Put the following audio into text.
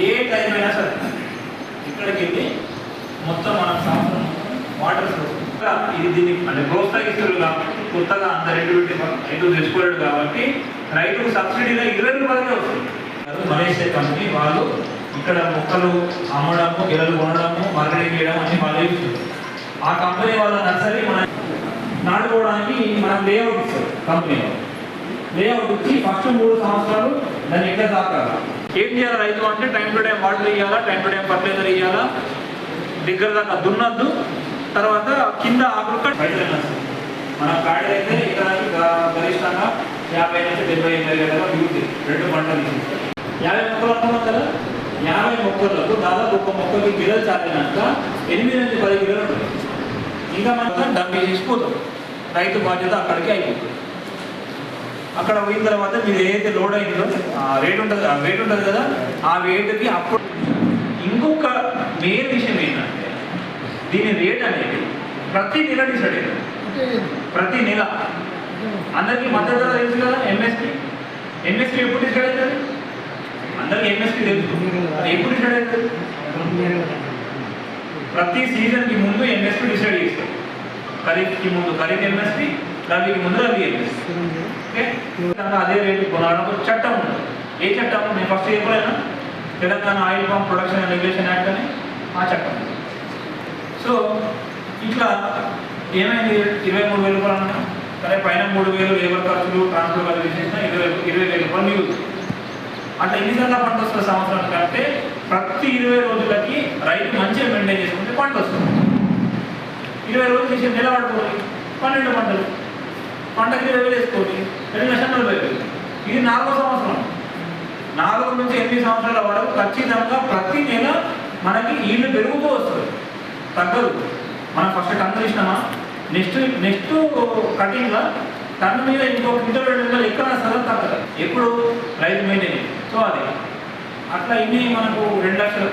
ఏ time అయినా సరే ఇక్కడికి వెళ్ళి మొత్తం మన సంవత్సరం వాటర్ సోర్స్ ఇది దీన్ని అంటే ప్రోత్సహిస్తారు కాబట్టి కొత్తగా అంత రైతు తెచ్చుకోలేడు కాబట్టి రైతుకు సబ్సిడీలో 20 రూపాయలకే వస్తుంది. మలేషియా కంపెనీ వాళ్ళు ఇక్కడ మొక్కలు అమ్మడము గిరలు కొనడము మార్కెటింగ్ చేయడం అన్ని వాళ్ళు చేస్తారు. ఆ కంపెనీ వాళ్ళ నర్సరీ మన నాటుకోవడానికి మనం లేఅవుట్ ఇస్తారు. కంపెనీలో లేఅవుట్ ఇచ్చి ఫస్ట్ 3 సంవత్సరాలు దాన్ని ఎట్లా తాకాలి, ఏం చేయాలి రైతు అంటే టైం టు టైం వాటర్ ఇవ్వాలా, టైం టు టైం ఫర్టిలైజర్ ఇవ్వాలా, దగ్గర దాకా దున్నద్దు, తర్వాత కింద ఆకులు మన ప్యాడీ అయితే ఎకరానికి గరిష్టంగా 50 నుంచి 70 గంటల యూజ్ 2 పంటలు 50 మొక్కలు అన్నాం కదా. 50 మొక్కలకు దాదాపు ఒక మొక్కకి గిరలు చాలినాక 8 నుంచి 10 గిరలు ఉంటుంది. ఇంకా మనం డబ్బు చేసిపోతాం. రైతు బాధ్యత అక్కడికి అయిపోతుంది. అక్కడ పోయిన తర్వాత మీరు ఏదైతే లోడ్ అయిందో రేట్ ఉంటుంది కదా, ఆ రేటుకి అప్పుడు ఇంకొక మెయిన్ విషయం ఏంటంటే దీని రేట్ అనేది ప్రతి నెల డిసైడ్ అవుతుంది. ప్రతి నెల అందరికీ మద్దతు ధర తెలుసు కదా. ఎంఎస్పీ ఎప్పుడు డిసైడ్ అవుతుంది? అందరికీ ఎంఎస్పీ తెలుసు. ఎప్పుడు డిసైడ్ అవుతుంది? ప్రతి సీజన్కి ముందు ఎంఎస్పీ డిసైడ్ చేస్తారు. ఖరీఫ్కి ముందు ఖరీఫ్ ఎంఎస్పీ, రబీకి ముందు రబీ ఎంఎస్పీ. ఓకే, అదే రేటు కొనడానికి చట్టం ఉంది. ఏ చట్టం? నేను ఫస్ట్ చెప్పలేనా, Telangana oil pump production and regulation act అని ఆ చట్టం. సో ఇట్లా ఏమైంది, 23,000 రూపాయలు అన్నాం. సరే పైన 3,000 లేబర్ ఖర్చులు ట్రాన్స్పోర్ట్ ఖర్చులు చేసిన 20,000 రూపాయలు మిగులుతుంది. అట్లా ఎన్నిసార్లు పంట వస్తుంది సంవత్సరానికి అంటే ప్రతి 20 రోజులకి రైతు మంచిగా మెయింటైన్ చేసుకుంటే పంట వస్తుంది. 20 రోజులు చేసే నెల పడుతుంది 12 పంటలు, పంటకి 20,000 వేసుకోండి, 2,40,000. ఇది 4వ సంవత్సరం. 4 నుంచి 8 సంవత్సరాల వరకు ఖచ్చితంగా ప్రతి నెల మనకి ఈళ్ళు పెరుగుతూ వస్తుంది, తగ్గదు. మనం ఫస్ట్ టన్ను తీసినామా, నెక్స్ట్ కటింగ్లో టన్ను మీద ఇంకో క్వింటల్ 2 క్వింటల్ ఎక్కడ సగం తగ్గదు ఎప్పుడు రైతు మెయింటైన్. సో అది అట్లా ఇన్ని మనకు 2 లక్షలు